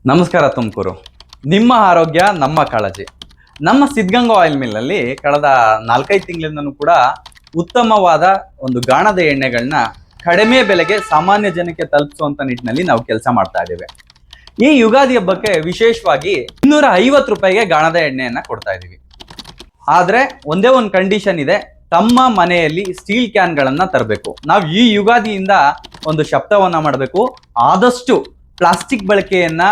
ನಮಸ್ಕಾರ ತುಮಕೂರು. ನಿಮ್ಮ ಆರೋಗ್ಯ ನಮ್ಮ ಕಾಳಜಿ. ನಮ್ಮ ಸಿದ್ಧಗಂಗಾ ಆಯಿಲ್ ಮಿಲ್ಲಲ್ಲಿ ಕಳೆದ 4-5 ತಿಂಗಳಿಂದನೂ ಕೂಡ ಉತ್ತಮವಾದ ಒಂದು ಗಾಣದ ಎಣ್ಣೆಗಳನ್ನ ಕಡಿಮೆ ಬೆಲೆಗೆ ಸಾಮಾನ್ಯ ಜನಕ್ಕೆ ತಲುಪಿಸುವಂತ ನಿಟ್ಟಿನಲ್ಲಿ ನಾವು ಕೆಲಸ ಮಾಡ್ತಾ ಇದ್ದೇವೆ. ಈ ಯುಗಾದಿ ಹಬ್ಬಕ್ಕೆ ವಿಶೇಷವಾಗಿ 250 ರೂಪಾಯಿಗೆ ಗಾಣದ ಎಣ್ಣೆಯನ್ನ ಕೊಡ್ತಾ ಇದ್ದೀವಿ. ಆದ್ರೆ ಒಂದೇ ಒಂದು ಕಂಡೀಷನ್ ಇದೆ, ತಮ್ಮ ಮನೆಯಲ್ಲಿ ಸ್ಟೀಲ್ ಕ್ಯಾನ್ಗಳನ್ನ ತರಬೇಕು. ನಾವು ಈ ಯುಗಾದಿಯಿಂದ ಒಂದು ಶಬ್ದವನ್ನ ಮಾಡಬೇಕು, ಆದಷ್ಟು ಪ್ಲಾಸ್ಟಿಕ್ ಬಳಕೆಯನ್ನ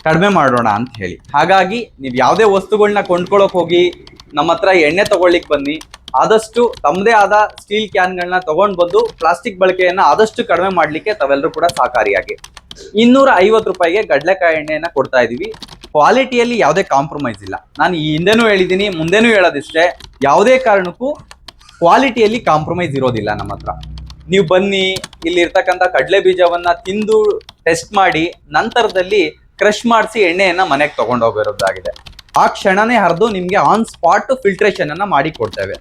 ಕಡಿಮೆ ಮಾಡೋಣ ಅಂತ ಹೇಳಿ. ಹಾಗಾಗಿ ನೀವು ಯಾವುದೇ ವಸ್ತುಗಳನ್ನ ಕೊಂಡ್ಕೊಳ್ಳೋಕೆ ಹೋಗಿ ನಮ್ಮ ಹತ್ರ ಎಣ್ಣೆ ತಗೊಳ್ಳಿಕ್ ಬನ್ನಿ, ಆದಷ್ಟು ತಮ್ಮದೇ ಆದ ಸ್ಟೀಲ್ ಕ್ಯಾನ್ಗಳನ್ನ ತಗೊಂಡು ಬಂದು ಪ್ಲಾಸ್ಟಿಕ್ ಬಳಕೆಯನ್ನ ಆದಷ್ಟು ಕಡಿಮೆ ಮಾಡಲಿಕ್ಕೆ ತಾವೆಲ್ಲರೂ ಕೂಡ ಸಹಕಾರಿಯಾಗಿ. 250 ರೂಪಾಯಿಗೆ ಕಡಲೆಕಾಯಿ ಎಣ್ಣೆಯನ್ನ ಕೊಡ್ತಾ ಇದೀವಿ. ಕ್ವಾಲಿಟಿಯಲ್ಲಿ ಯಾವುದೇ ಕಾಂಪ್ರಮೈಸ್ ಇಲ್ಲ. ನಾನು ಈ ಹಿಂದೆನೂ ಹೇಳಿದ್ದೀನಿ, ಮುಂದೆನೂ ಹೇಳೋದಿಷ್ಟೇ, ಯಾವುದೇ ಕಾರಣಕ್ಕೂ ಕ್ವಾಲಿಟಿಯಲ್ಲಿ ಕಾಂಪ್ರಮೈಸ್ ಇರೋದಿಲ್ಲ ನಮ್ಮ ಹತ್ರ. ನೀವು ಬನ್ನಿ, ಇಲ್ಲಿ ಇರ್ತಕ್ಕಂಥ ಕಡಲೆ ಬೀಜವನ್ನ ತಿಂದು ಟೆಸ್ಟ್ ಮಾಡಿ ನಂತರದಲ್ಲಿ ಕ್ರಶ್ ಮಾಡಿಸಿ ಎಣ್ಣೆಯನ್ನ ಮನೆಗೆ ತಗೊಂಡೋಗಿರೋದಾಗಿದೆ. ಆ ಕ್ಷಣನೇ ಹರಿದು ನಿಮ್ಗೆ ಆನ್ ಸ್ಪಾಟ್ ಫಿಲ್ಟ್ರೇಷನ್ ಅನ್ನ ಮಾಡಿ ಕೊಡ್ತೇವೆ.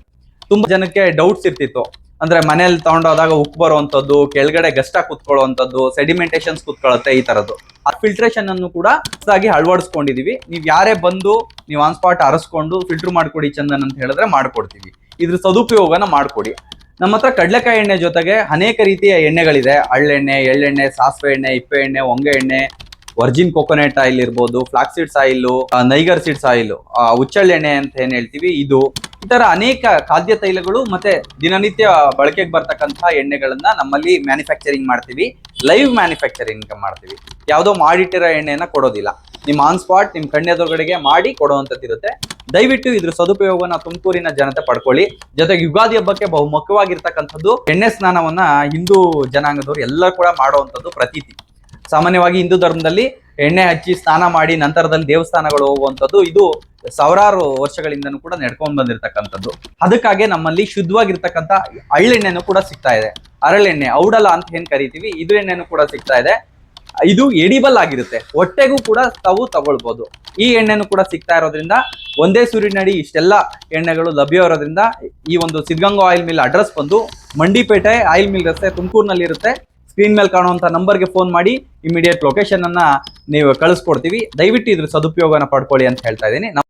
ತುಂಬಾ ಜನಕ್ಕೆ ಡೌಟ್ಸ್ ಇರ್ತಿತ್ತು, ಅಂದ್ರೆ ಮನೇಲಿ ತಗೊಂಡೋದಾಗ ಉಕ್ಕು ಬರುವಂತದ್ದು, ಕೆಳಗಡೆ ಗಷ್ಟ ಕುತ್ಕೊಳ್ಳುವಂಥದ್ದು, ಸೆಡಿಮೆಂಟೇಷನ್ಸ್ ಕುತ್ಕೊಳ್ಳುತ್ತೆ, ಈ ತರದ್ದು. ಆ ಫಿಲ್ಟ್ರೇಷನ್ ಅನ್ನು ಕೂಡ ಹೊಸದಾಗಿ ಅಳವಡಿಸ್ಕೊಂಡಿದೀವಿ. ನೀವು ಯಾರೇ ಬಂದು ನೀವು ಆನ್ ಸ್ಪಾಟ್ ಅರಸ್ಕೊಂಡು ಫಿಲ್ಟರ್ ಮಾಡ್ಕೊಡಿ ಚಂದನ್ ಅಂತ ಹೇಳಿದ್ರೆ ಮಾಡ್ಕೊಡ್ತೀವಿ. ಇದ್ರ ಸದುಪಯೋಗನ ಮಾಡ್ಕೊಡಿ. ನಮ್ಮ ಹತ್ರ ಕಡಲೆಕಾಯಿ ಎಣ್ಣೆ ಜೊತೆಗೆ ಅನೇಕ ರೀತಿಯ ಎಣ್ಣೆಗಳಿದೆ. ಹಳ್ಳೆಣ್ಣೆ, ಎಳ್ಳೆಣ್ಣೆ, ಸಾಸಿವೆ ಎಣ್ಣೆ, ಇಪ್ಪೆ ಎಣ್ಣೆ, ಹೊಂಗೆ ಎಣ್ಣೆ, ವರ್ಜಿನ್ ಕೊಕೊನೆಟ್ ಆಯಿಲ್ ಇರ್ಬೋದು, flax seeds oil, niger seeds oil, ಹುಚ್ಚೆಳ್ಳೆಣ್ಣೆ ಅಂತ ಏನ್ ಹೇಳ್ತೀವಿ, ಇದು ಈ ತರ ಅನೇಕ ಖಾದ್ಯ ತೈಲಗಳು ಮತ್ತೆ ದಿನನಿತ್ಯ ಬಳಕೆಗೆ ಬರ್ತಕ್ಕಂತಹ ಎಣ್ಣೆಗಳನ್ನ ನಮ್ಮಲ್ಲಿ ಮ್ಯಾನುಫ್ಯಾಕ್ಚರಿಂಗ್ ಮಾಡ್ತೀವಿ. ಲೈವ್ ಮ್ಯಾನುಫ್ಯಾಕ್ಚರಿಂಗ್ ಮಾಡ್ತೀವಿ. ಯಾವುದೋ ಮಾಡಿಟ್ಟಿರೋ ಎಣ್ಣೆಯನ್ನ ಕೊಡೋದಿಲ್ಲ. ನಿಮ್ಮ ಆನ್ ಸ್ಪಾಟ್ ನಿಮ್ಮ ಕಣ್ಣೆದುರುಗಡೆಗೆ ಮಾಡಿ ಕೊಡುವಂಥದ್ದಿರುತ್ತೆ. ದಯವಿಟ್ಟು ಇದ್ರ ಸದುಪಯೋಗನ ತುಮಕೂರಿನ ಜನತೆ ಪಡ್ಕೊಳ್ಳಿ. ಜೊತೆಗೆ ಯುಗಾದಿ ಹಬ್ಬಕ್ಕೆ ಬಹು ಮುಖ್ಯವಾಗಿರ್ತಕ್ಕಂಥದ್ದು ಎಣ್ಣೆ ಸ್ನಾನವನ್ನ ಹಿಂದೂ ಜನಾಂಗದವರು ಎಲ್ಲರೂ ಕೂಡ ಮಾಡುವಂಥದ್ದು ಪ್ರತೀತಿ. ಸಾಮಾನ್ಯವಾಗಿ ಹಿಂದೂ ಧರ್ಮದಲ್ಲಿ ಎಣ್ಣೆ ಹಚ್ಚಿ ಸ್ನಾನ ಮಾಡಿ ನಂತರದಲ್ಲಿ ದೇವಸ್ಥಾನಗಳು ಹೋಗುವಂಥದ್ದು ಇದು ಸಾವಿರಾರು ವರ್ಷಗಳಿಂದನೂ ಕೂಡ ನಡ್ಕೊಂಡು ಬಂದಿರತಕ್ಕಂಥದ್ದು. ಅದಕ್ಕಾಗಿ ನಮ್ಮಲ್ಲಿ ಶುದ್ಧವಾಗಿರ್ತಕ್ಕಂಥ ಹಳ್ಳೆಣ್ಣೆನೂ ಕೂಡ ಸಿಗ್ತಾ ಇದೆ. ಹರಳೆಣ್ಣೆ, ಔಡಲ ಅಂತ ಏನ್ ಕರಿತೀವಿ, ಇದ್ರ ಎಣ್ಣೆನೂ ಕೂಡ ಸಿಗ್ತಾ ಇದೆ. ಇದು ಎಡಿಬಲ್ ಆಗಿರುತ್ತೆ, ಹೊಟ್ಟೆಗೂ ಕೂಡ ತಾವು ತಗೊಳ್ಬಹುದು. ಈ ಎಣ್ಣೆನೂ ಕೂಡ ಸಿಗ್ತಾ ಇರೋದ್ರಿಂದ ಒಂದೇ ಸೂರಿನಡಿ ಇಷ್ಟೆಲ್ಲ ಎಣ್ಣೆಗಳು ಲಭ್ಯ ಇರೋದ್ರಿಂದ ಈ ಒಂದು ಸಿದ್ಧಗಂಗಾ ಆಯಿಲ್ ಮಿಲ್ ಅಡ್ರೆಸ್ ಬಂದು ಮಂಡಿಪೇಟೆ ಆಯಿಲ್ ಮಿಲ್ ರಸ್ತೆ ತುಮಕೂರಿನಲ್ಲಿ ಇರುತ್ತೆ. ಸ್ಕ್ರೀನ್ ಮೇಲೆ ಕಾಣುವಂತ ನಂಬರ್ಗೆ ಫೋನ್ ಮಾಡಿ ಇಮಿಡಿಯೇಟ್ ಲೊಕೇಶನ್ ಅನ್ನ ನೀವು ಕಳಿಸ್ಕೊಡ್ತೀವಿ. ದಯವಿಟ್ಟು ಇದ್ರ ಸದುಪಯೋಗನ ಪಡ್ಕೊಳ್ಳಿ ಅಂತ ಹೇಳ್ತಾ ಇದ್ದೀನಿ.